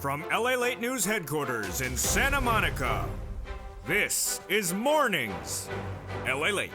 From LALATE News Headquarters in Santa Monica, this is Mornings LALATE.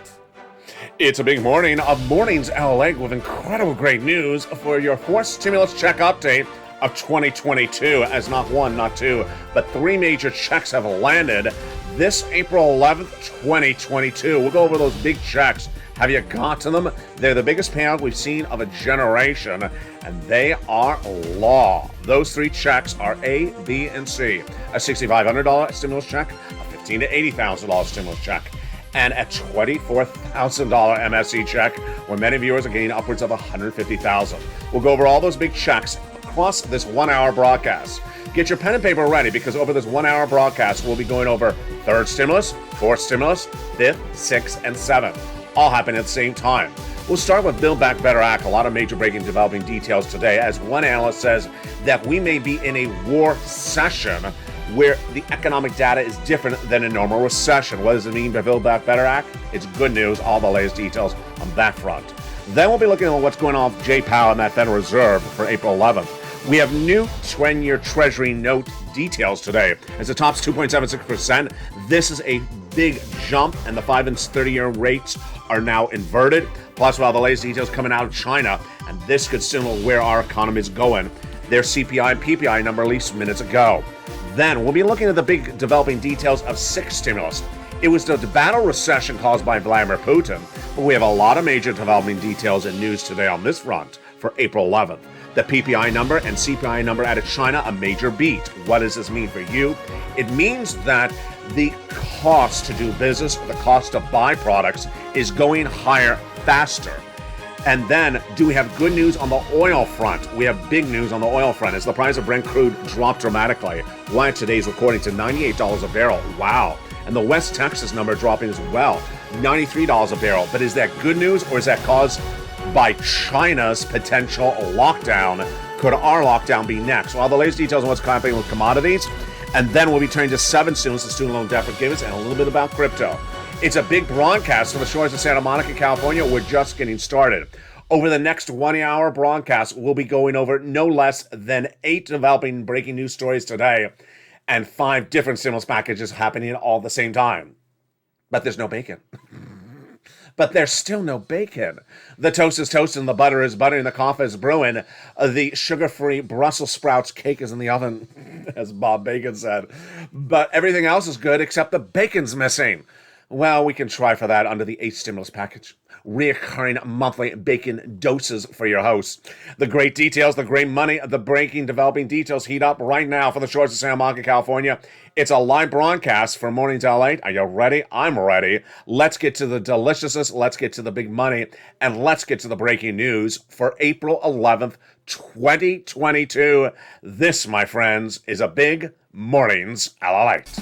It's a big morning of Mornings LALATE with incredible great news for your fourth stimulus check update of 2022, as not one, not two, but three major checks have landed this April 11th, 2022. We'll go over those big checks. Have you gotten them? They're the biggest payout we've seen of a generation, and they are law. Those three checks are A, B, and C. A $6,500 stimulus check, a $15,000 to $80,000 stimulus check, and a $24,000 MSC check, where many viewers are getting upwards of $150,000. We'll go over all those big checks across this 1 hour broadcast. Get your pen and paper ready, because over this 1 hour broadcast, we'll be going over third stimulus, fourth stimulus, fifth, sixth, and seventh, all happening at the same time. We'll start with Build Back Better Act. A lot of major breaking developing details today, as one analyst says that we may be in a war session where the economic data is different than a normal recession. What does it mean by Build Back Better Act? It's good news. All the latest details on that front. Then we'll be looking at what's going on with Jay Powell and that Federal Reserve for April 11th. We have new 10-year Treasury note details today. As the top's 2.76%, this is a big jump, and the 5 and 30-year rates are now inverted. Plus, while the latest details coming out of China, and this could signal where our economy is going. Their CPI and PPI number released minutes ago. Then we'll be looking at the big developing details of sixth stimulus. It was the battle recession caused by Vladimir Putin, but we have a lot of major developing details and news today on this front for April 11th. The PPI number and CPI number out of China, a major beat. What does this mean for you? It means that the cost to do business, the cost to buy products, is going higher faster. And then, do we have good news on the oil front? We have big news on the oil front as the price of Brent crude dropped dramatically. Why today's recording to $98 a barrel. Wow. And the West Texas number dropping as well, $93 a barrel. But is that good news, or is that caused by China's potential lockdown? Could our lockdown be next? Well, the latest details on what's happening with commodities. And then we'll be turning to seven stimulus and student loan debt forgiveness and a little bit about crypto. It's a big broadcast from the shores of Santa Monica, California. We're just getting started. Over the next 1 hour broadcast, we'll be going over no less than 8 developing breaking news stories today and 5 different stimulus packages happening all at the same time. But there's no bacon. But there's still no bacon. The toast is toasting, the butter is buttering, the coffee is brewing. The sugar-free Brussels sprouts cake is in the oven, as Bob Bacon said. But everything else is good except the bacon's missing. Well, we can try for that under the 8th stimulus package. Reoccurring monthly bacon doses for your host. The great details, the great money, the breaking, developing details heat up right now for the shores of Santa Monica, California. It's a live broadcast for Mornings LALATE. Are you ready? I'm ready. Let's get to the deliciousness, let's get to the big money, and let's get to the breaking news for April 11th, 2022. This, my friends, is a big Mornings LALATE.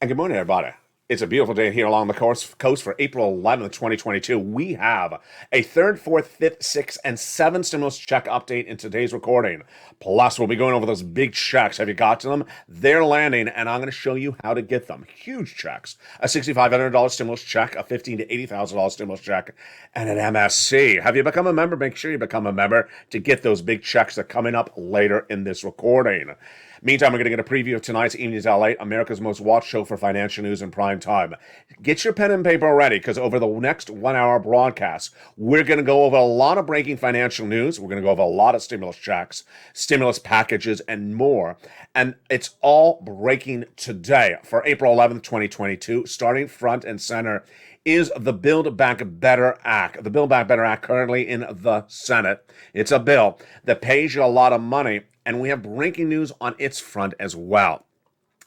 And good morning, everybody. It's a beautiful day here along the coast for April 11th, 2022. We have a 3rd, 4th, 5th, 6th, and 7th stimulus check update in today's recording. Plus, we'll be going over those big checks. Have you got to them? They're landing, and I'm going to show you how to get them. Huge checks. A $6,500 stimulus check, a $15,000 to $80,000 stimulus check, and an MSC. Have you become a member? Make sure you become a member to get those big checks that are coming up later in this recording. Meantime, we're going to get a preview of tonight's Evenings LALATE, America's most watched show for financial news in prime time. Get your pen and paper ready, because over the next 1 hour broadcast, we're going to go over a lot of breaking financial news. We're going to go over a lot of stimulus checks, stimulus packages, and more. And it's all breaking today for April 11th, 2022. Starting front and center is the Build Back Better Act. The Build Back Better Act currently in the Senate. It's a bill that pays you a lot of money, and we have breaking news on its front as well.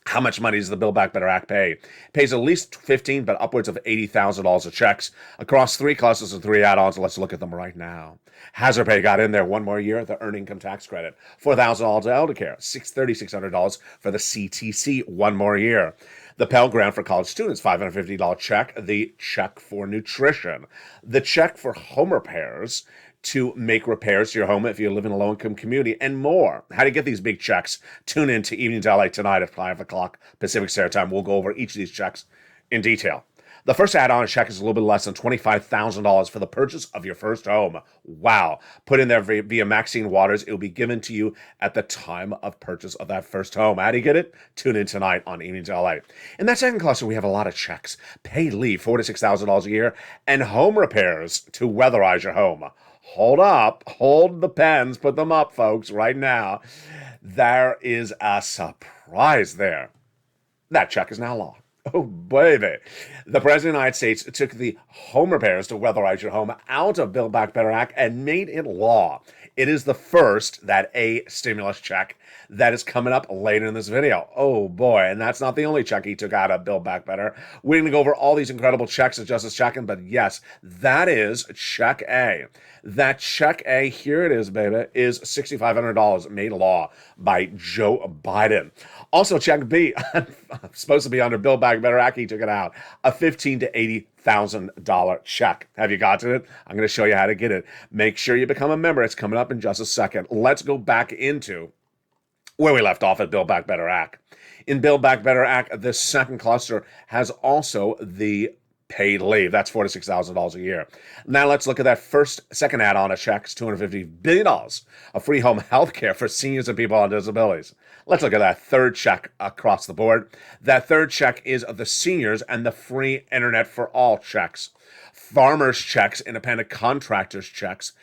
How much money does the Build Back Better Act pay? It pays at least $15,000, but upwards of $80,000 of checks across 3 clusters and 3 add-ons. Let's look at them right now. Hazard Pay got in there 1 more year, the Earned Income Tax Credit. $4,000 to Elder Care. $3,600 for the CTC, 1 more year. The Pell Grant for college students, $550 check. The check for nutrition. The check for home repairs, to make repairs to your home if you live in a low-income community, and more. How to get these big checks? Tune in to Evening Daylight tonight at 5 o'clock Pacific Standard Time. We'll go over each of these checks in detail. The first add-on check is a little bit less than $25,000 for the purchase of your first home. Wow. Put in there via Maxine Waters. It will be given to you at the time of purchase of that first home. How do you get it? Tune in tonight on Evening Daylight. In that second cluster, we have a lot of checks. Paid leave, $4,000 to $6,000 a year, and home repairs to weatherize your home. Hold up. Hold the pens. Put them up, folks, right now. There is a surprise there. That check is now law. Oh, baby. The President of the United States took the home repairs to weatherize your home out of Build Back Better Act and made it law. It is the first, that A stimulus check, that is coming up later in this video. Oh, boy. And that's not the only check he took out of Build Back Better. We're going to go over all these incredible checks in just a second. But yes, that is check A. That check A, here it is, baby, is $6,500 made law by Joe Biden. Also, check B, supposed to be under Build Back Better Act. He took it out. A $15,000 to $80,000 check. Have you gotten it? I'm going to show you how to get it. Make sure you become a member. It's coming up in just a second. Let's go back into where we left off at Build Back Better Act. In Build Back Better Act, the second cluster has also the paid leave. That's $4,000 to $6,000 a year. Now let's look at that second add-on of checks, $250 billion of free home health care for seniors and people on disabilities. Let's look at that third check across the board. That third check is the seniors and the free internet for all checks, farmers checks, independent contractors checks,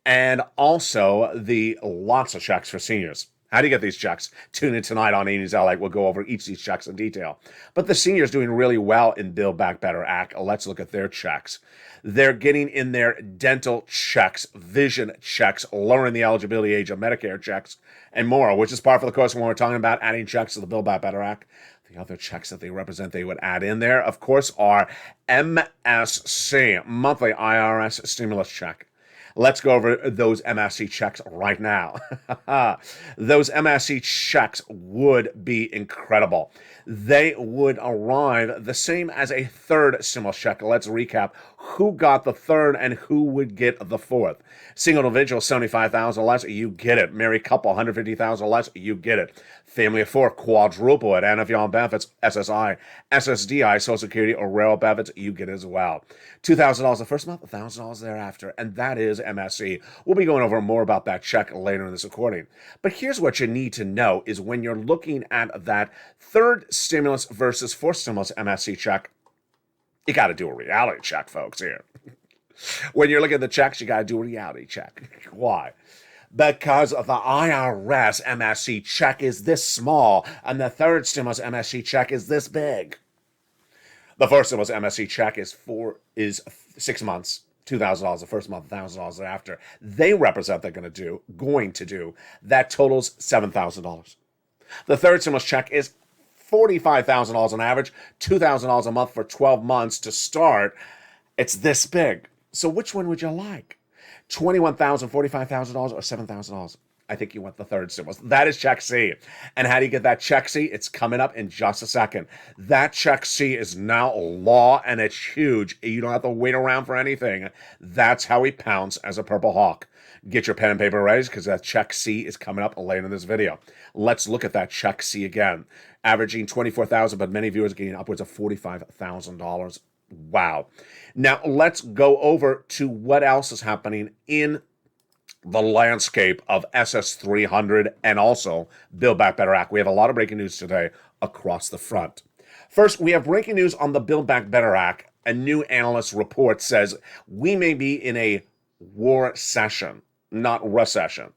and also the lots of checks for seniors. How do you get these checks? Tune in tonight on Evenings LA. We'll go over each of these checks in detail. But the seniors doing really well in Build Back Better Act. Let's look at their checks. They're getting in their dental checks, vision checks, lowering the eligibility age of Medicare checks, and more, which is par for the course when we're talking about adding checks to the Build Back Better Act. The other checks that they represent, they would add in there, of course, are MSC, monthly IRS stimulus check. Let's go over those MSC checks right now. Those MSC checks would be incredible. They would arrive the same as a third stimulus check. Let's recap who got the third and who would get the fourth. Single individual, $75,000 less, you get it. Married couple, $150,000 less, you get it. Family of 4, quadruple it. And if you're on benefits, SSI, SSDI, Social Security, or railroad benefits, you get it as well. $2,000 the first month, $1,000 thereafter, and that is MSC. We'll be going over more about that check later in this recording. But here's what you need to know is when you're looking at that third stimulus versus fourth stimulus MSC check, you got to do a reality check, folks, here. When you're looking at the checks, you got to do a reality check. Why? Because the IRS MSC check is this small, and the third stimulus MSC check is this big. The first stimulus MSC check is 6 months, $2,000 the first month, $1,000 thereafter. They represent they're going to do. That totals $7,000. The third stimulus check is $45,000 on average, $2,000 a month for 12 months to start. It's this big. So which one would you like? $21,000, $45,000, or $7,000? I think you want the third stimulus. That is check C. And how do you get that check C? It's coming up in just a second. That check C is now law, and it's huge. You don't have to wait around for anything. That's how we pounce as a Purple Hawk. Get your pen and paper ready because that check C is coming up later in this video. Let's look at that check C again. Averaging $24,000, but many viewers are getting upwards of $45,000. Wow. Now let's go over to what else is happening in the landscape of SS 300 and also Build Back Better Act. We have a lot of breaking news today across the front. First, we have breaking news on the Build Back Better Act. A new analyst report says we may be in a war session, not recession.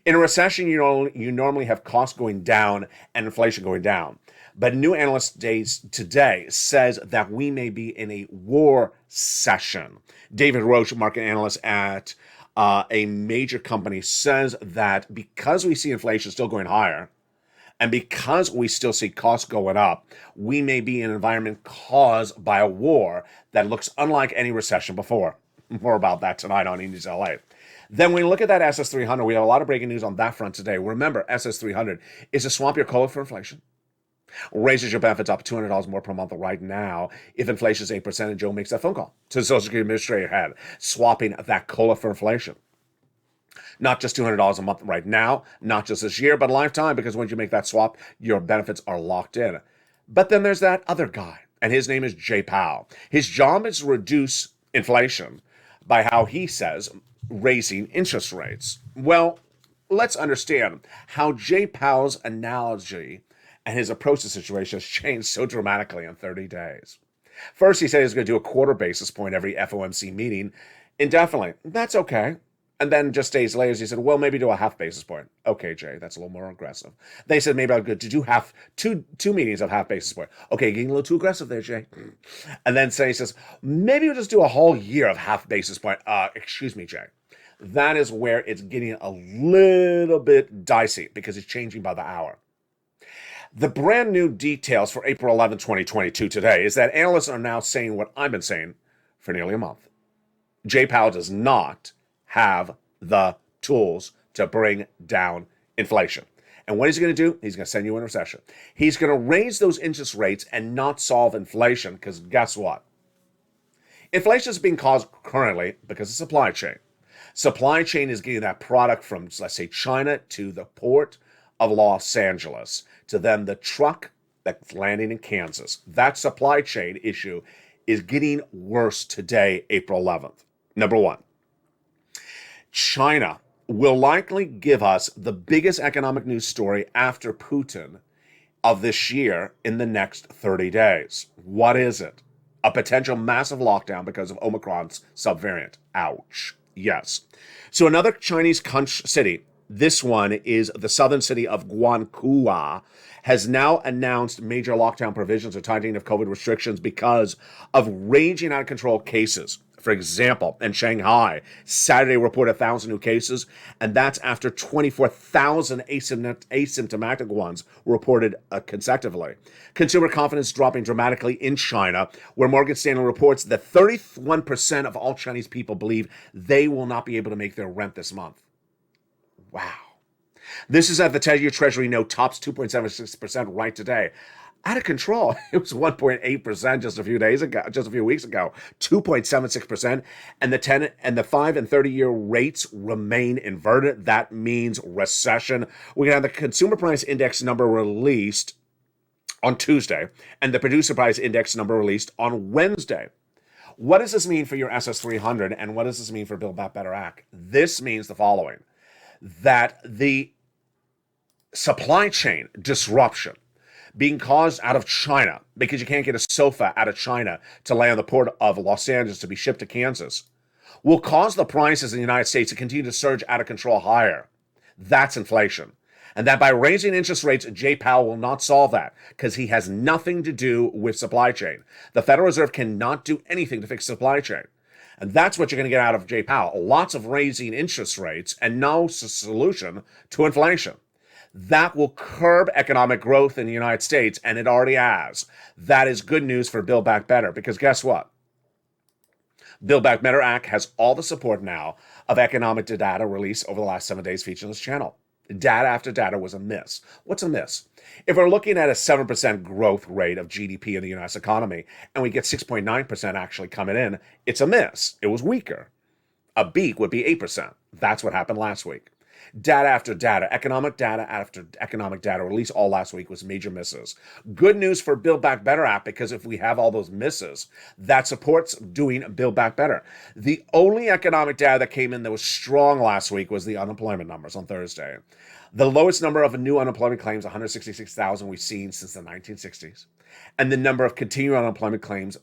In a recession, you normally have costs going down and inflation going down. But new analyst days today says that we may be in a war session. David Roche, market analyst at a major company, says that because we see inflation still going higher And because we still see costs going up, we may be in an environment caused by a war that looks unlike any recession before. More about that tonight on News LA. Then when we look at that SS300, we have a lot of breaking news on that front today. Remember, SS300 is to swamp your COLA for inflation. Raises your benefits up $200 more per month right now if inflation is 8% and Joe makes that phone call to the Social Security Administrator head, swapping that COLA for inflation. Not just $200 a month right now, not just this year, but a lifetime, because once you make that swap, your benefits are locked in. But then there's that other guy, and his name is Jay Powell. His job is to reduce inflation by how he says raising interest rates. Well, let's understand how Jay Powell's analogy and his approach to the situation has changed so dramatically in 30 days. First, he said he's going to do a quarter basis point every FOMC meeting indefinitely. That's okay. And then just days later, he said, well, maybe do a half basis point. Okay, Jay, that's a little more aggressive. They said, maybe I'll go to do two meetings of half basis point. Okay, getting a little too aggressive there, Jay. And then he says, maybe we'll just do a whole year of half basis point. Excuse me, Jay. That is where it's getting a little bit dicey because it's changing by the hour. The brand new details for April 11, 2022 today is that analysts are now saying what I've been saying for nearly a month. Jay Powell does not have the tools to bring down inflation. And what he's going to do, he's going to send you in a recession. He's going to raise those interest rates and not solve inflation because guess what? Inflation is being caused currently because of supply chain. Supply chain is getting that product from, let's say, China to the port of Los Angeles to then the truck that's landing in Kansas. That supply chain issue is getting worse today, April 11th. Number one, China will likely give us the biggest economic news story after Putin of this year in the next 30 days. What is it? A potential massive lockdown because of Omicron's subvariant. Ouch. Yes. So another Chinese city, this one is the southern city of Guangzhou, has now announced major lockdown provisions or tightening of COVID restrictions because of raging out of control cases. For example, in Shanghai, Saturday reported 1,000 new cases, and that's after 24,000 asymptomatic ones were reported consecutively. Consumer confidence dropping dramatically in China, where Morgan Stanley reports that 31% of all Chinese people believe they will not be able to make their rent this month. Wow. This is at the 10-year Treasury note tops 2.76% right today. Out of control. It was 1.8% just a few weeks ago, 2.76%, and the 10 and the 5 and 30-year rates remain inverted. That means recession. We're going to have the consumer price index number released on Tuesday and the producer price index number released on Wednesday. What does this mean for your SS300 and what does this mean for Build Back Better Act? This means the following, that the supply chain disruption being caused out of China because you can't get a sofa out of China to land on the port of Los Angeles to be shipped to Kansas will cause the prices in the United States to continue to surge out of control higher. That's inflation. And that by raising interest rates, Jay Powell will not solve that because he has nothing to do with supply chain. The Federal Reserve cannot do anything to fix supply chain. And that's what you're going to get out of Jay Powell. Lots of raising interest rates and no solution to inflation. That will curb economic growth in the United States, and it already has. That is good news for Build Back Better, because guess what? Build Back Better Act has all the support now of economic data released over the last 7 days featured on this channel. Data after data was a miss. What's a miss? If we're looking at a 7% growth rate of GDP in the U.S. economy, and we get 6.9% actually coming in, it's a miss. It was weaker. A beat would be 8%. That's what happened last week. Data after data, economic data after economic data released all last week was major misses. Good news for Build Back Better Act, because if we have all those misses, that supports doing Build Back Better. The only economic data that came in that was strong last week was the unemployment numbers on Thursday. The lowest number of new unemployment claims, 166,000 we've seen since the 1960s. And the number of continuing unemployment claims,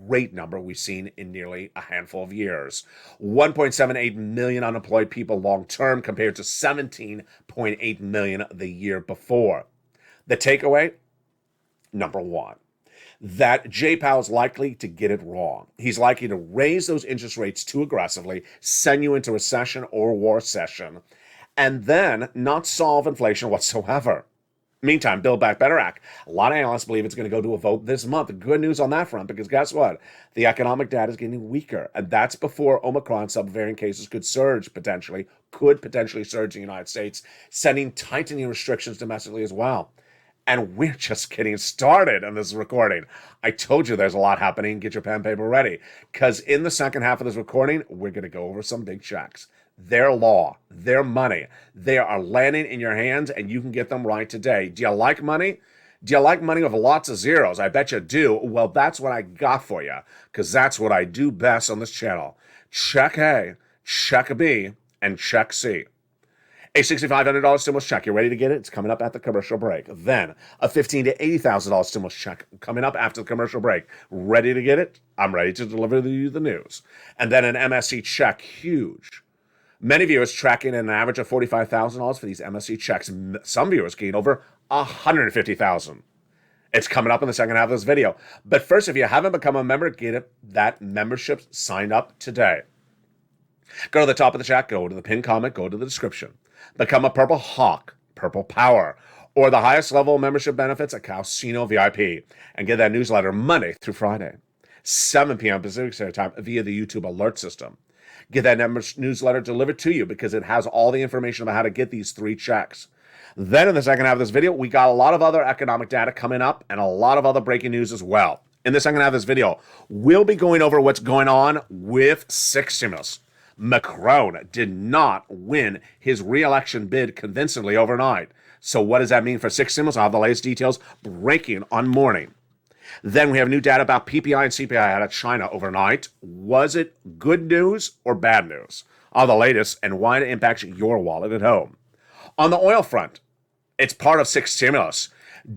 great number we've seen in nearly a handful of years. 1.78 million unemployed people long-term compared to 17.8 million the year before. The takeaway, number one, that Jay Powell's likely to get it wrong. He's likely to raise those interest rates too aggressively, send you into recession or war session, and then not solve inflation whatsoever. Meantime, Build Back Better Act. A lot of analysts believe it's going to go to a vote this month. Good news on that front, because guess what? The economic data is getting weaker, and that's before Omicron subvariant cases could potentially surge in the United States, sending tightening restrictions domestically as well. And we're just getting started on this recording. I told you there's a lot happening. Get your pen and paper ready, because in the second half of this recording, we're going to go over some big checks. Their law, their money, they are landing in your hands, and you can get them right today. Do you like money? Do you like money with lots of zeros? I bet you do. Well, that's what I got for you, because that's what I do best on this channel. Check A, check B, and check C. A $6,500 stimulus check. You ready to get it? It's coming up at the commercial break. Then a $15,000 to $80,000 stimulus check coming up after the commercial break. Ready to get it? I'm ready to deliver you the news. And then an MSC check, huge. Many viewers tracking an average of $45,000 for these MSC checks. Some viewers gain over $150,000. It's coming up in the second half of this video. But first, if you haven't become a member, get that membership signed up today. Go to the top of the chat, go to the pinned comment, go to the description. Become a Purple Hawk, Purple Power, or the highest level of membership benefits at Casino VIP, and get that newsletter Monday through Friday, 7 p.m. Pacific Standard Time via the YouTube alert system. Get that newsletter delivered to you because it has all the information about how to get these 3 checks. Then in the second half of this video, we got a lot of other economic data coming up and a lot of other breaking news as well. In the second half of this video, we'll be going over what's going on with 6 stimulus. Macron did not win his re-election bid convincingly overnight. So what does that mean for 6 stimulus? I'll have the latest details breaking on morning. Then we have new data about PPI and CPI out of China overnight. Was it good news or bad news? All the latest and why it impacts your wallet at home. On the oil front, it's part of 6 stimulus.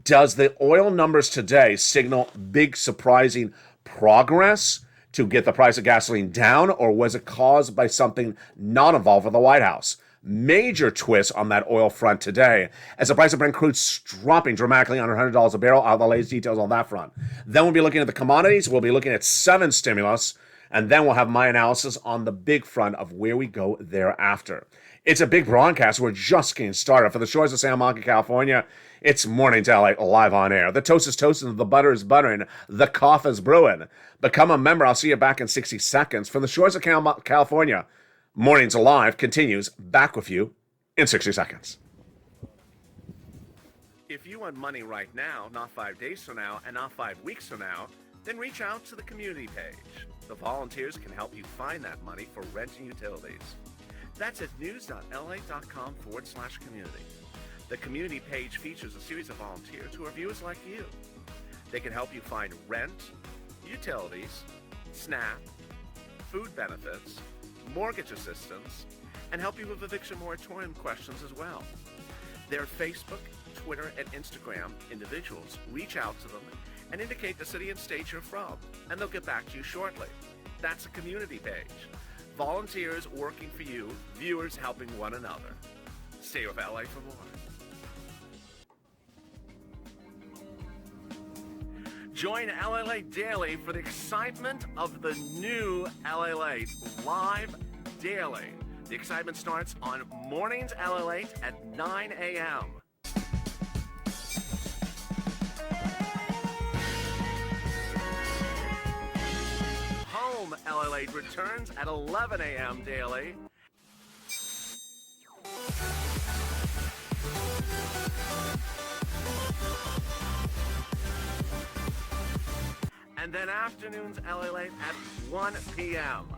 Does the oil numbers today signal big surprising progress to get the price of gasoline down, or was it caused by something not involved with the White House? Major twist on that oil front today as the price of Brent crude dropping dramatically under $100 a barrel. I'll have the latest details on that front. Then we'll be looking at the commodities. We'll be looking at 7 stimulus, and then we'll have my analysis on the big front of where we go thereafter. It's a big broadcast. We're just getting started. For the shores of Santa Monica, California, it's Mornings LA live on air. The toast is toasting, the butter is buttering, the coffee is brewing. Become a member. I'll see you back in 60 seconds. From the shores of California, Mornings Alive continues back with you in 60 seconds. If you want money right now, not 5 days from now, and not 5 weeks from now, then reach out to the community page. The volunteers can help you find that money for rent and utilities. That's at news.la.com/community. The community page features a series of volunteers who are viewers like you. They can help you find rent, utilities, SNAP, food benefits, mortgage assistance, and help you with eviction moratorium questions as well. Their Facebook, Twitter, and Instagram individuals reach out to them and indicate the city and state you're from, and they'll get back to you shortly. That's a community page. Volunteers working for you, viewers helping one another. Stay with LA for more. Join LALATE Daily for the excitement of the new LALATE live daily. The excitement starts on Mornings LALATE at 9 a.m. Home LALATE returns at 11 a.m. daily. And then afternoons LALATE at 1 p.m.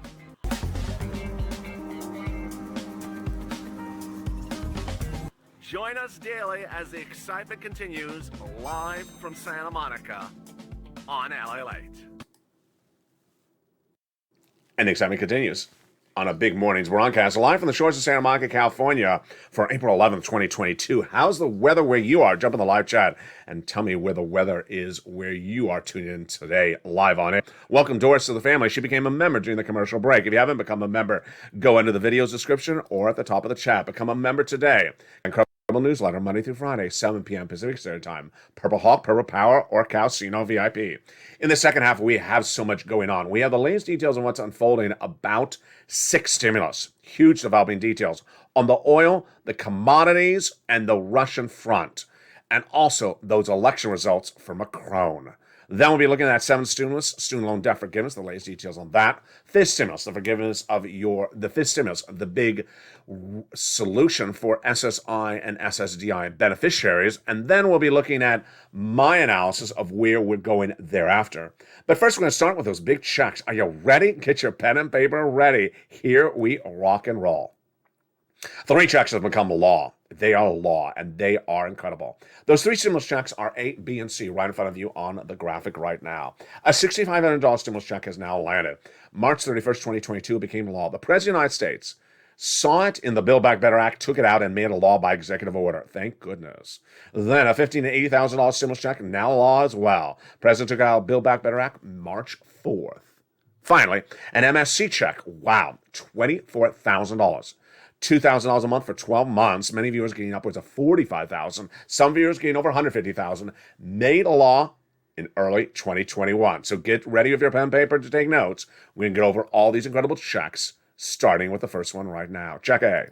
Join us daily as the excitement continues live from Santa Monica on LALATE. And the excitement continues on a big morning's broadcast live from the shores of Santa Monica, California for April 11th, 2022. How's the weather where you are? Jump in the live chat and tell me where the weather is where you are tuning in today live on it. Welcome Doris to the family. She became a member during the commercial break. If you haven't become a member, go into the video's description or at the top of the chat. Become a member today. Incredible newsletter Monday through Friday, 7 p.m. Pacific Standard Time. Purple Hawk, Purple Power, or Casino VIP. In the second half, we have so much going on. We have the latest details on what's unfolding about 6 stimulus. Huge developing details on the oil, the commodities, and the Russian front. and also those election results for Macron. Then we'll be looking at 7 stimulus, student loan debt forgiveness, the latest details on that. Fifth stimulus, the forgiveness of the fifth stimulus, the big solution for SSI and SSDI beneficiaries. And then we'll be looking at my analysis of where we're going thereafter. But first, we're going to start with those big checks. Are you ready? Get your pen and paper ready. Here we rock and roll. 3 checks have become law. They are law, and they are incredible. Those 3 stimulus checks are A, B, and C right in front of you on the graphic right now. A $6,500 stimulus check has now landed. March 31st, 2022, it became law. The President of the United States saw it in the Build Back Better Act, took it out, and made a law by executive order. Thank goodness. Then a $15,000 to $80,000 stimulus check, now law as well. President took out Build Back Better Act March 4th. Finally, an MSC check. Wow, $24,000. $2,000 a month for 12 months. Many viewers getting upwards of $45,000. Some viewers getting over $150,000. Made a law in early 2021. So get ready with your pen and paper to take notes. We can get over all these incredible checks, starting with the first one right now. Check A.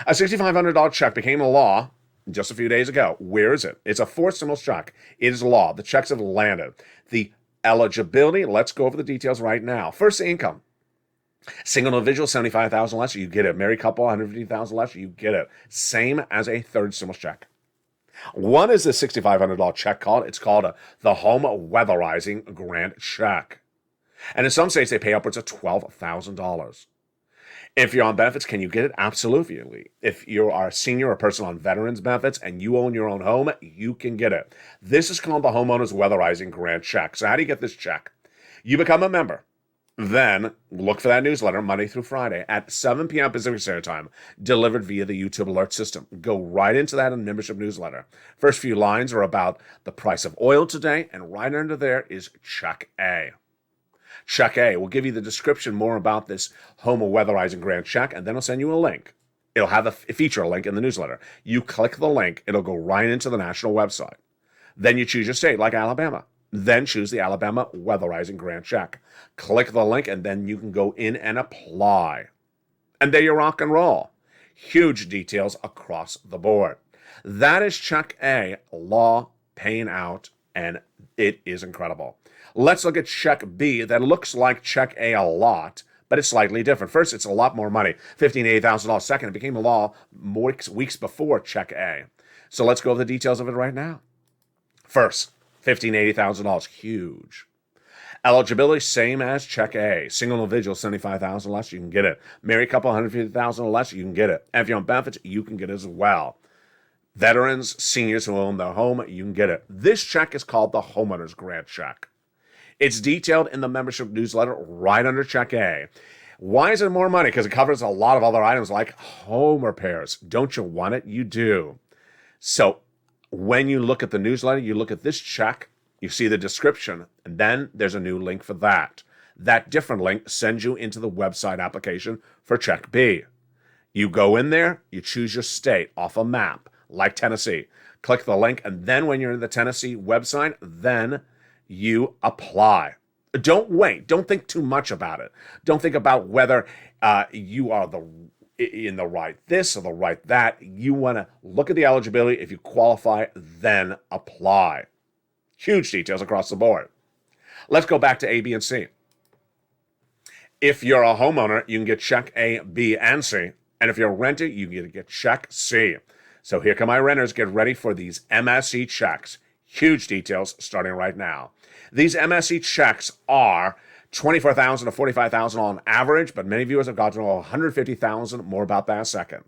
A $6,500 check became a law just a few days ago. Where is it? It's a 4th stimulus check. It is law. The checks have landed. The eligibility, let's go over the details right now. First, the income. Single individual, $75,000 less, you get it. Married couple, $150,000 less, you get it. Same as a 3rd stimulus check. One is the $6,500 check called. It's called the Home Weatherizing Grant Check. And in some states, they pay upwards of $12,000. If you're on benefits, can you get it? Absolutely. If you are a senior or person on veterans benefits and you own your own home, you can get it. This is called the Homeowners Weatherizing Grant Check. So how do you get this check? You become a member. Then look for that newsletter Monday through Friday at 7 p.m. Pacific Standard Time, delivered via the YouTube alert system. Go right into that membership newsletter. First few lines are about the price of oil today, and right under there is Check A. Check A will give you the description more about this Home Weatherizing Grant Check, and then I'll send you a link. It'll have a feature link in the newsletter. You click the link, it'll go right into the national website. Then you choose your state, like Alabama. Then choose the Alabama Weatherizing Grant Check. Click the link, and then you can go in and apply. And there you rock and roll. Huge details across the board. That is Check A, law, paying out, and it is incredible. Let's look at Check B. That looks like Check A lot, but it's slightly different. First, it's a lot more money, $15,000 to $80,000. Second, it became a law weeks before Check A. So let's go over the details of it right now. First, $15,000 to $80,000, huge. Eligibility, same as Check A. Single individual, $75,000 less, you can get it. Married couple, $150,000 or less, you can get it. And if you're on benefits, you can get it as well. Veterans, seniors who own their home, you can get it. This check is called the Homeowners Grant Check. It's detailed in the membership newsletter right under Check A. Why is it more money? Because it covers a lot of other items like home repairs. Don't you want it? You do. So when you look at the newsletter, you look at this check, you see the description, and then there's a new link for that. That different link sends you into the website application for Check B. You go in there, you choose your state off a map, like Tennessee. Click the link, and then when you're in the Tennessee website, then you apply. Don't wait. Don't think too much about it. Don't think about whether you are in the right this or the right that. You want to look at the eligibility. If you qualify, then apply. Huge details across the board. Let's go back to A, B, and C. If you're a homeowner, you can get Check A, B, and C. And if you're a renter, you can get Check C. So here come my renters. Get ready for these MSC checks. Huge details starting right now. These MSC checks are $24,000 to $45,000 on average, but many viewers have gotten to $150,000. More about that in a second.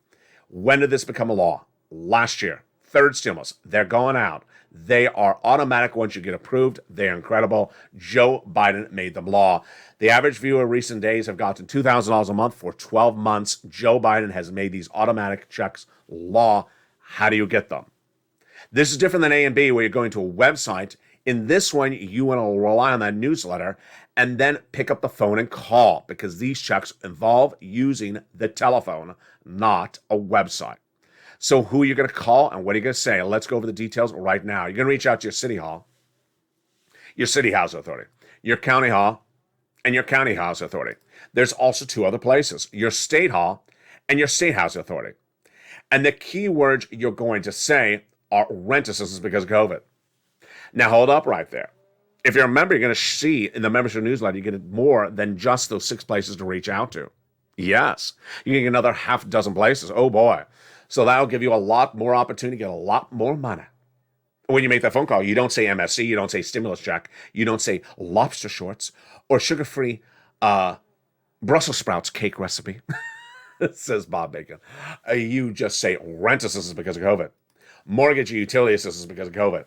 When did this become a law? Last year. 3rd stimulus. They're going out. They are automatic once you get approved. They're incredible. Joe Biden made them law. The average viewer in recent days have gotten $2,000 a month for 12 months. Joe Biden has made these automatic checks law. How do you get them? This is different than A and B, where you're going to a website. In this one, you want to rely on that newsletter and then pick up the phone and call, because these checks involve using the telephone, not a website. So who are you going to call and what are you going to say? Let's go over the details right now. You're going to reach out to your city hall, your city housing authority, your county hall, and your county housing authority. There's also 2 other places, your state hall and your state housing authority. And the key words you're going to say are rent assistance because of COVID. Now, hold up right there. If you're a member, you're going to see in the membership newsletter, you get more than just those 6 places to reach out to. Yes, you can get another half dozen places. Oh, boy. So that'll give you a lot more opportunity to get a lot more money. When you make that phone call, you don't say MSC, you don't say stimulus check, you don't say lobster shorts or sugar-free Brussels sprouts cake recipe, says Bob Bacon. You just say rent assistance because of COVID. Mortgage or utility assistance because of COVID.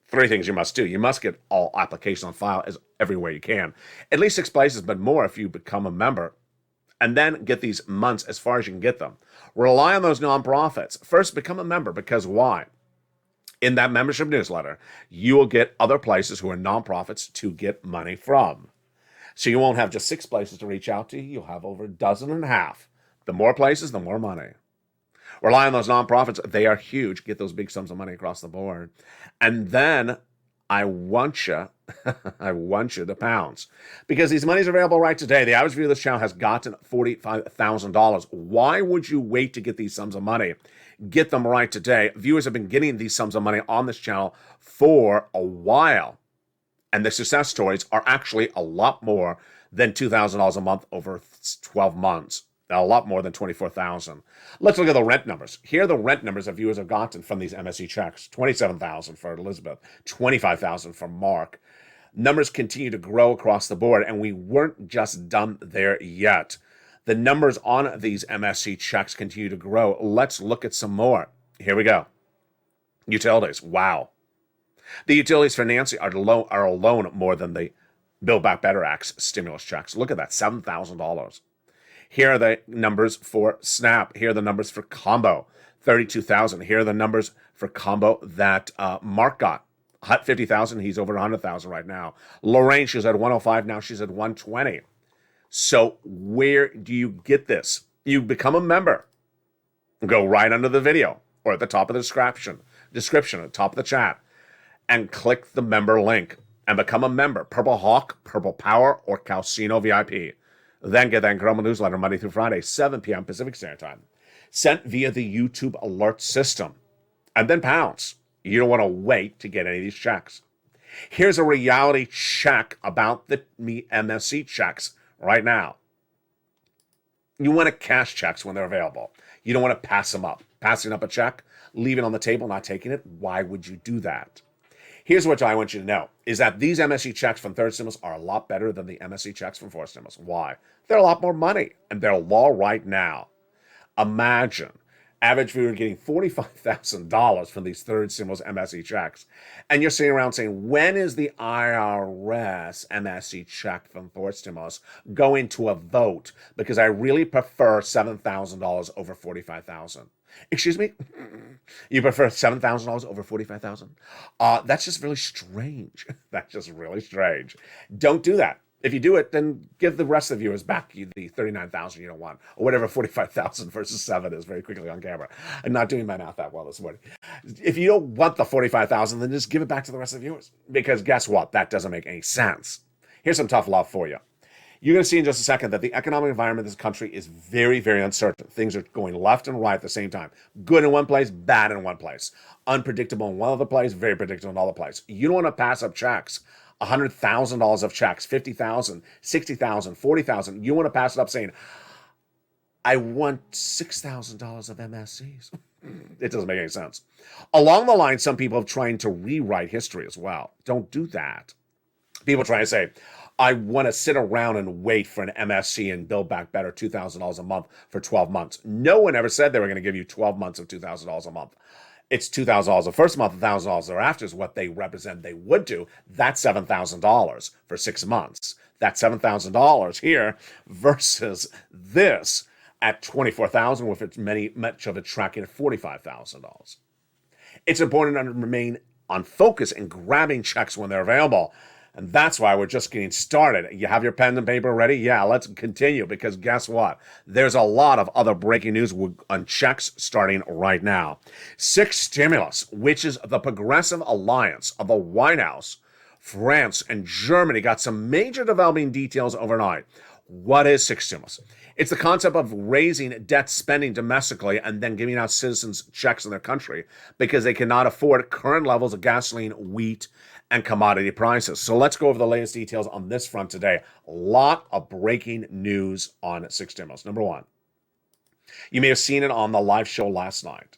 3 things you must do. You must get all applications on file as everywhere you can. At least 6 places, but more if you become a member. And then get these months as far as you can get them. Rely on those nonprofits. First, become a member, because why? In that membership newsletter, you will get other places who are nonprofits to get money from. So you won't have just 6 places to reach out to. You'll have over a dozen and a half. The more places, the more money. Rely on those nonprofits. They are huge. Get those big sums of money across the board. And then I want you to pounce. Because these monies are available right today. The average viewer of this channel has gotten $45,000. Why would you wait to get these sums of money? Get them right today. Viewers have been getting these sums of money on this channel for a while. And the success stories are actually a lot more than $2,000 a month over 12 months. A lot more than $24,000. Let's look at the rent numbers. Here are the rent numbers that viewers have gotten from these MSC checks. $27,000 for Elizabeth, $25,000 for Mark. Numbers continue to grow across the board, and we weren't just done there yet. The numbers on these MSC checks continue to grow. Let's look at some more. Here we go. Utilities. Wow. The utilities for Nancy are alone more than the Build Back Better Act's stimulus checks. Look at that, $7,000. Here are the numbers for SNAP. Here are the numbers for Combo, $32,000. Here are the numbers for Combo that Mark got. $50,000. He's over $100,000 right now. Lorraine, she's at 105. Now she's at 120. So where do you get this? You become a member. Go right under the video or at the top of the description, at the top of the chat, and click the member link and become a member. Purple Hawk, Purple Power, or Calcino VIP. Then get that incredible newsletter Monday through Friday, 7 p.m. Pacific Standard Time, sent via the YouTube alert system. And then pounce. You don't want to wait to get any of these checks. Here's a reality check about the MSC checks right now. You want to cash checks when they're available. You don't want to pass them up. Passing up a check, leaving it on the table, not taking it. Why would you do that? Here's what I want you to know, is that these MSC checks from third stimulus are a lot better than the MSC checks from fourth stimulus. Why? They're a lot more money, and they're law right now. Imagine average viewer getting $45,000 from these third stimulus MSC checks, and you're sitting around saying, when is the IRS MSC check from fourth stimulus going to a vote? Because I really prefer $7,000 over $45,000. Excuse me? You prefer $7,000 over $45,000? That's just really strange. That's just really strange. Don't do that. If you do it, then give the rest of the viewers back the $39,000 you don't want, or whatever $45,000 versus 7 is very quickly on camera. I'm not doing my math that well this morning. If you don't want the $45,000, then just give it back to the rest of the viewers. Because guess what? That doesn't make any sense. Here's some tough love for you. You're going to see in just a second that the economic environment of this country is very, very uncertain. Things are going left and right at the same time. Good in one place, bad in one place. Unpredictable in one other place, very predictable in another place. You don't want to pass up checks. $100,000 of checks, $50,000, $60,000, $40,000. You want to pass it up saying, I want $6,000 of MSCs. It doesn't make any sense. Along the line, some people have trying to rewrite history as well. Don't do that. People try to say, I want to sit around and wait for an MSC and Build Back Better $2,000 a month for 12 months. No one ever said they were going to give you 12 months of $2,000 a month. It's $2,000 the first month, $1,000 thereafter is what they represent they would do. That's $7,000 for 6 months. That's $7,000 here versus this at $24,000 with its much of it tracking at $45,000. It's important to remain on focus and grabbing checks when they're available. And that's why we're just getting started. You have your pen and paper ready? Yeah, let's continue, because guess what? There's a lot of other breaking news on checks starting right now. 6 stimulus, which is the Progressive Alliance of the White House, France, and Germany, got some major developing details overnight. What is 6 stimulus? It's the concept of raising debt spending domestically and then giving out citizens checks in their country because they cannot afford current levels of gasoline, wheat, and commodity prices. So let's go over the latest details on this front today. A lot of breaking news on six stimulus. Number one, you may have seen it on the live show last night.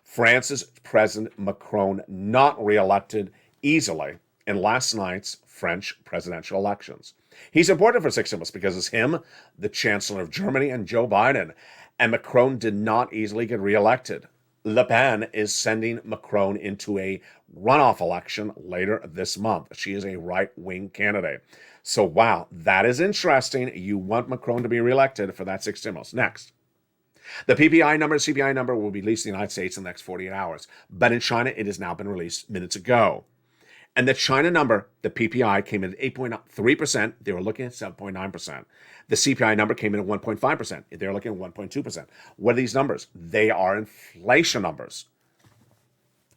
France's President Macron not reelected easily in last night's French presidential elections. He's important for six stimulus because it's him, the Chancellor of Germany, and Joe Biden. And Macron did not easily get reelected. Le Pen is sending Macron into a runoff election later this month. She is a right-wing candidate. So, wow, that is interesting. You want Macron to be reelected for that six stimulus. Next. The PPI number, CPI number will be released in the United States in the next 48 hours. But in China, it has now been released minutes ago. And the China number, the PPI, came in at 8.3%. They were looking at 7.9%. The CPI number came in at 1.5%. They were looking at 1.2%. What are these numbers? They are inflation numbers.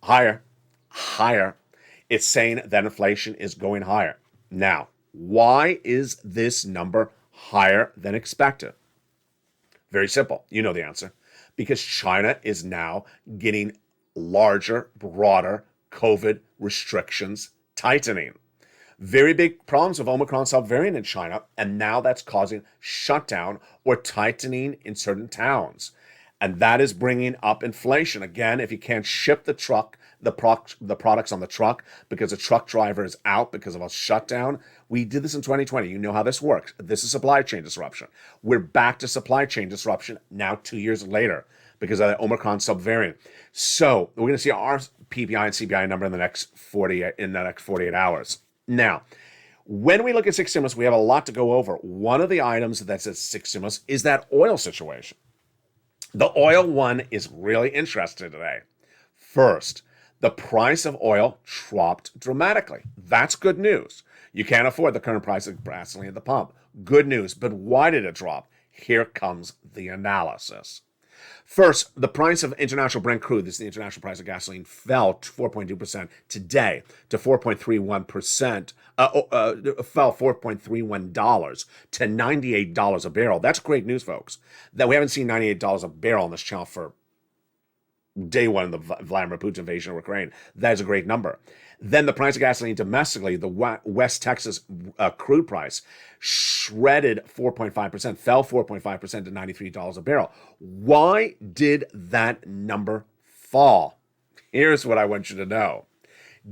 Higher. It's saying that inflation is going higher. Now, why is this number higher than expected? Very simple. You know the answer. Because China is now getting larger, broader COVID restrictions tightening. Very big problems with Omicron subvariant in China, and now that's causing shutdown or tightening in certain towns. And that is bringing up inflation. Again, if you can't ship the products on the truck because the truck driver is out because of a shutdown. We did this in 2020. You know how this works. This is supply chain disruption. We're back to supply chain disruption now 2 years later because of the Omicron subvariant. So we're going to see our PPI and CPI number in the next 48 hours. Now, when we look at six stimulus, we have a lot to go over. One of the items that says six stimulus is that oil situation. The oil one is really interesting today. First, the price of oil dropped dramatically. That's good news. You can't afford the current price of gasoline at the pump. Good news. But why did it drop? Here comes the analysis. First, the price of international Brent crude, this is the international price of gasoline, fell 4.2% today to 4.31%, fell $4.31 to $98 a barrel. That's great news, folks. That we haven't seen $98 a barrel on this channel for day one of the Vladimir Putin invasion of Ukraine. That is a great number. Then the price of gasoline domestically, the West Texas crude price shredded 4.5%, fell 4.5% to $93 a barrel. Why did that number fall? Here's what I want you to know.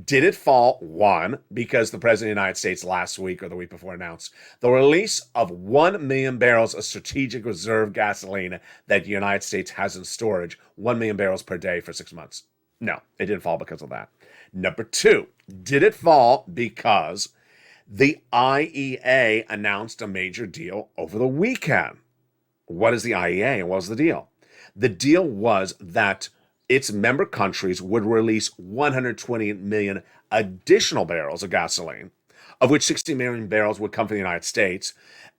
Did it fall? One, because the President of the United States last week or the week before announced the release of 1 million barrels of strategic reserve gasoline that the United States has in storage, 1 million barrels per day for 6 months. No, it didn't fall because of that. Number two, did it fall because the IEA announced a major deal over the weekend? What is the IEA and what was the deal? The deal was that its member countries would release 120 million additional barrels of gasoline, of which 60 million barrels would come from the United States.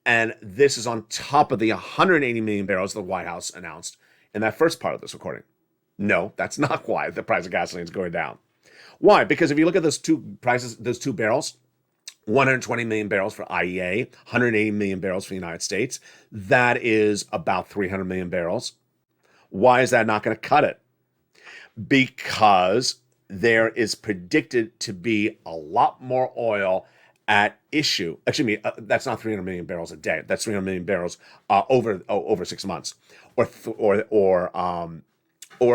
And this is on top of the 180 million barrels the White House announced in that first part of this recording. No, that's not why the price of gasoline is going down. Why? Because if you look at those two prices, those two barrels, 120 million barrels for IEA, 180 million barrels for the United States, that is about 300 million barrels. Why is that not going to cut it? Because there is predicted to be a lot more oil at issue. Actually, that's not 300 million barrels a day. That's 300 million barrels over 6 months, or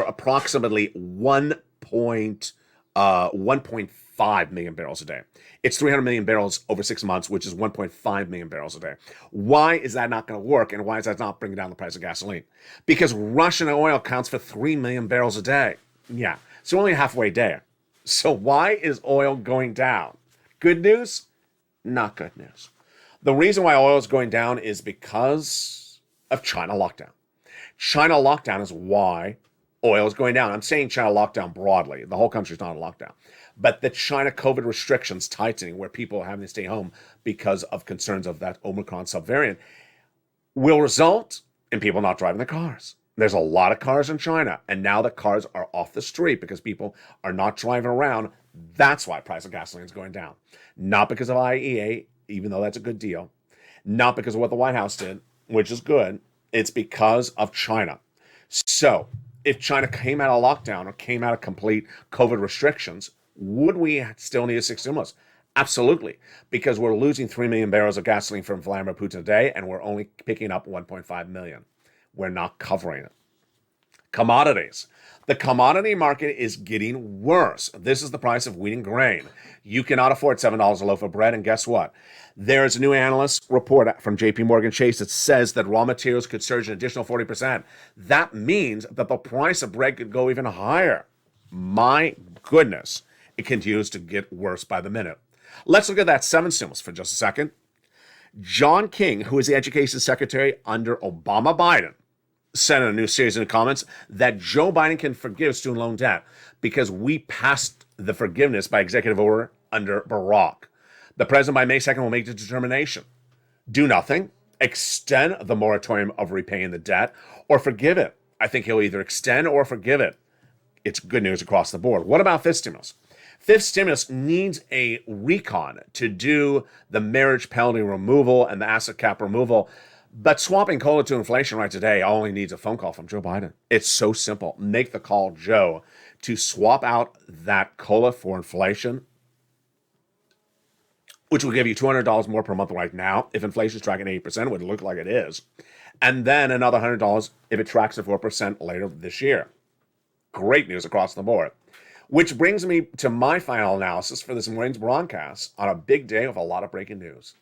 approximately 1.5 million barrels a day. It's 300 million barrels over 6 months, which is 1.5 million barrels a day. Why is that not going to work, and why is that not bringing down the price of gasoline? Because Russian oil counts for 3 million barrels a day. Yeah, so only halfway there. So why is oil going down? Good news? Not good news. The reason why oil is going down is because of China lockdown. China lockdown is why oil is going down. I'm saying China lockdown broadly. The whole country is not on lockdown. But the China COVID restrictions tightening, where people are having to stay home because of concerns of that Omicron subvariant, will result in people not driving their cars. There's a lot of cars in China, and now the cars are off the street because people are not driving around. That's why price of gasoline is going down. Not because of IEA, even though that's a good deal. Not because of what the White House did, which is good. It's because of China. So if China came out of lockdown or came out of complete COVID restrictions, would we still need a sixth stimulus? Absolutely, because we're losing 3 million barrels of gasoline from Vladimir Putin a day, and we're only picking up 1.5 million. We're not covering it. Commodities. The commodity market is getting worse. This is the price of wheat and grain. You cannot afford $7 a loaf of bread, and guess what? There's a new analyst report from JP Morgan Chase that says that raw materials could surge an additional 40%. That means that the price of bread could go even higher. My goodness, it continues to get worse by the minute. Let's look at that 7th stimulus for just a second. John King, who is the education secretary under Obama Biden, said in a new series of comments that Joe Biden can forgive student loan debt because we passed the forgiveness by executive order under Barack. The president by May 2nd will make the determination. Do nothing, extend the moratorium of repaying the debt, or forgive it. I think he'll either extend or forgive it. It's good news across the board. What about 5th stimulus? 5th stimulus needs a recon to do the marriage penalty removal and the asset cap removal. But swapping COLA to inflation right today only needs a phone call from Joe Biden. It's so simple. Make the call, Joe, to swap out that COLA for inflation, which will give you $200 more per month right now. If inflation is tracking 8%, it would look like it is. And then another $100 if it tracks at 4% later this year. Great news across the board. Which brings me to my final analysis for this morning's broadcast on a big day with a lot of breaking news.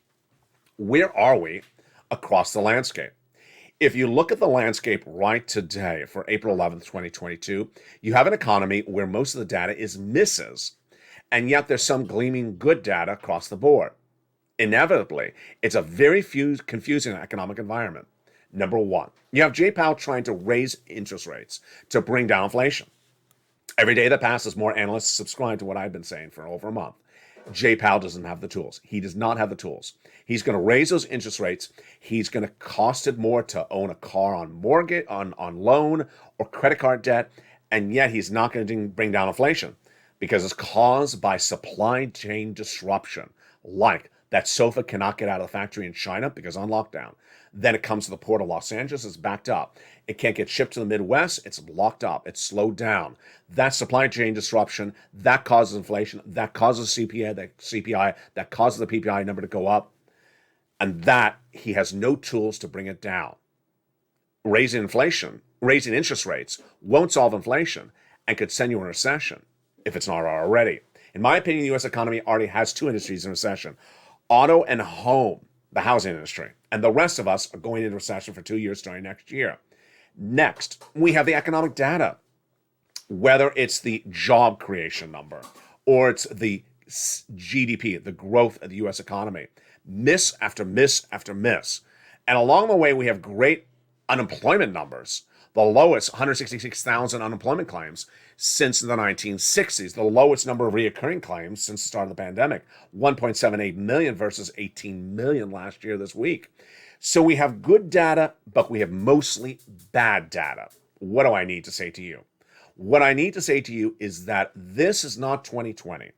Where are we across the landscape? If you look at the landscape right today for April 11th, 2022, you have an economy where most of the data is misses, and yet there's some gleaming good data across the board. Inevitably, it's a very confusing economic environment. Number one, you have Jay Powell trying to raise interest rates to bring down inflation. Every day that passes, more analysts subscribe to what I've been saying for over a month. Jay Powell doesn't have the tools. He does not have the tools. He's going to raise those interest rates. He's going to cost it more to own a car on mortgage, on loan, or credit card debt, and yet he's not going to bring down inflation because it's caused by supply chain disruption, like that sofa cannot get out of the factory in China because on lockdown. Then it comes to the port of Los Angeles, it's backed up. It can't get shipped to the Midwest, it's locked up, it's slowed down. That supply chain disruption, that causes inflation, that causes CPI, that causes the PPI number to go up, and that he has no tools to bring it down. Raising inflation, raising interest rates won't solve inflation and could send you in a recession if it's not already. In my opinion, the U.S. economy already has two industries in recession: auto and home, the housing industry. And the rest of us are going into recession for 2 years starting next year. Next, we have the economic data. Whether it's the job creation number or it's the GDP, the growth of the U.S. economy. Miss after miss after miss. And along the way, we have great unemployment numbers. The lowest, 166,000 unemployment claims since the 1960s. The lowest number of reoccurring claims since the start of the pandemic. 1.78 million versus 18 million last year this week. So we have good data, but we have mostly bad data. What do I need to say to you? What I need to say to you is that this is not 2020.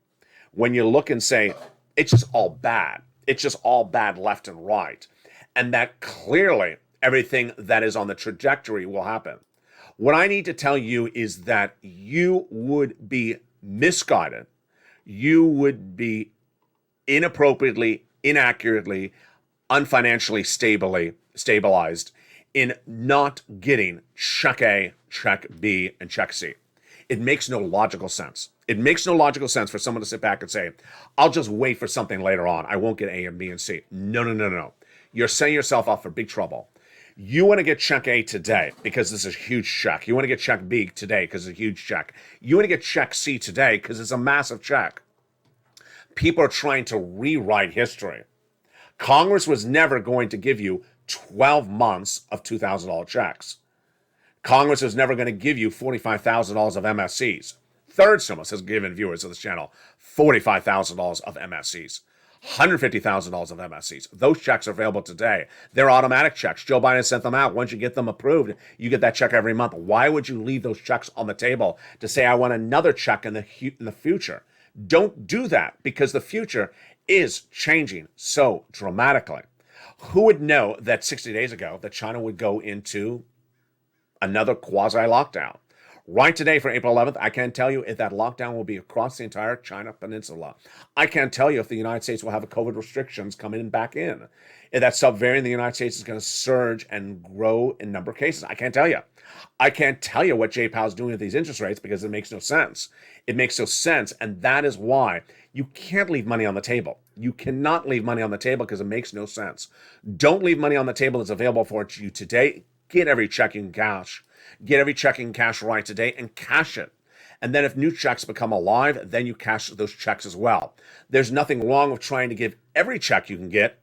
When you look and say, it's just all bad. It's just all bad left and right. And that clearly everything that is on the trajectory will happen. What I need to tell you is that you would be misguided. You would be inappropriately, inaccurately, unfinancially stabilized in not getting check A, check B, and check C. It makes no logical sense. It makes no logical sense for someone to sit back and say, I'll just wait for something later on. I won't get A and B and C. No. You're setting yourself up for big trouble. You want to get check A today because this is a huge check. You want to get check B today because it's a huge check. You want to get check C today because it's a massive check. People are trying to rewrite history. Congress was never going to give you 12 months of $2,000 checks. Congress was never going to give you $45,000 of MSCs. Third stimulus has given viewers of this channel $45,000 of MSCs. $150,000 of MSCs. Those checks are available today. They're automatic checks. Joe Biden sent them out. Once you get them approved, you get that check every month. Why would you leave those checks on the table to say, I want another check in the future? Don't do that because the future is changing so dramatically. Who would know that 60 days ago that China would go into another quasi-lockdown? Right today for April 11th, I can't tell you if that lockdown will be across the entire China Peninsula. I can't tell you if the United States will have COVID restrictions coming in back in. If that subvariant in the United States is going to surge and grow in number of cases. I can't tell you. I can't tell you what Jay Powell's doing with these interest rates because it makes no sense. It makes no sense, and that is why you can't leave money on the table. You cannot leave money on the table because it makes no sense. Don't leave money on the table that's available for you today. Get every check you can cash. Get every check you can cash right today and cash it. And then if new checks become alive, then you cash those checks as well. There's nothing wrong with trying to give every check you can get,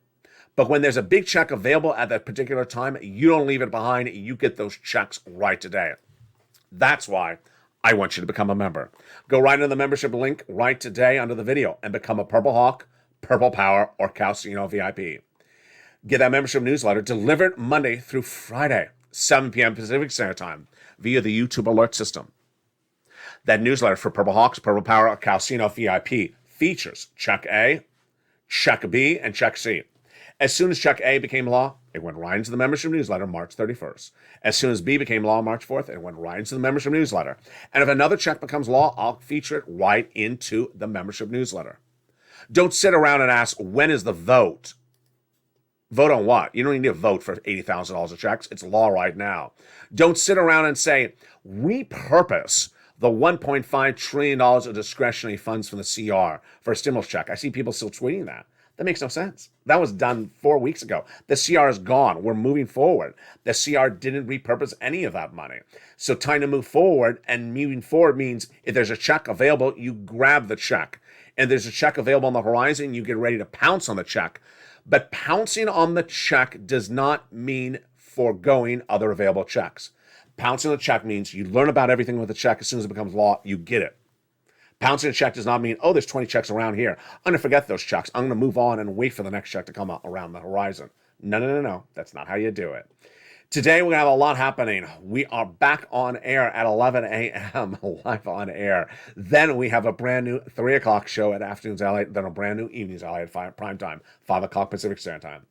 but when there's a big check available at that particular time, you don't leave it behind. You get those checks right today. That's why I want you to become a member. Go right into the membership link right today under the video and become a Purple Hawk, Purple Power, or Calcino VIP. Get that membership newsletter delivered Monday through Friday, 7 p.m. Pacific Standard Time via the YouTube alert system. That newsletter for Purple Hawks, Purple Power, or Calcino VIP features Check A, Check B, and Check C. As soon as Check A became law, it went right into the membership newsletter March 31st. As soon as B became law March 4th, it went right into the membership newsletter. And if another check becomes law, I'll feature it right into the membership newsletter. Don't sit around and ask, when is the vote? Vote on what? You don't need to vote for $80,000 of checks. It's law right now. Don't sit around and say, repurpose the $1.5 trillion of discretionary funds from the CR for a stimulus check. I see people still tweeting that. That makes no sense. That was done 4 weeks ago. The CR is gone. We're moving forward. The CR didn't repurpose any of that money. So time to move forward, and moving forward means if there's a check available, you grab the check. And there's a check available on the horizon, you get ready to pounce on the check. But pouncing on the check does not mean foregoing other available checks. Pouncing on the check means you learn about everything with the check. As soon as it becomes law, you get it. Pouncing a check does not mean, oh, there's 20 checks around here. I'm going to forget those checks. I'm going to move on and wait for the next check to come out around the horizon. No. That's not how you do it. Today, we're going to have a lot happening. We are back on air at 11 a.m., live on air. Then we have a brand new 3 o'clock show at Afternoons LA, then a brand new Evenings LA at prime time, 5 o'clock Pacific Standard Time.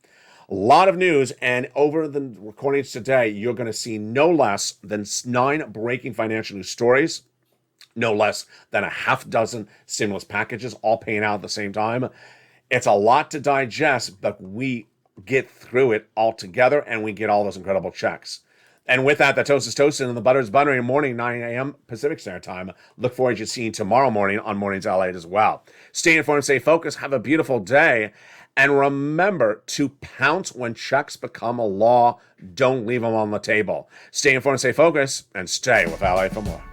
A lot of news, and over the recordings today, you're going to see no less than 9 breaking financial news stories, no less than a half dozen stimulus packages, all paying out at the same time. It's a lot to digest, but we get through it all together, and we get all those incredible checks. And with that, the toast is toasted and the butter is buttering. Morning, 9 a.m. Pacific Standard Time. Look forward to seeing you tomorrow morning on Mornings LALATE as well. Stay informed, stay focused, have a beautiful day, and remember to pounce when checks become a law. Don't leave them on the table. Stay informed, stay focused, and stay with LA for more.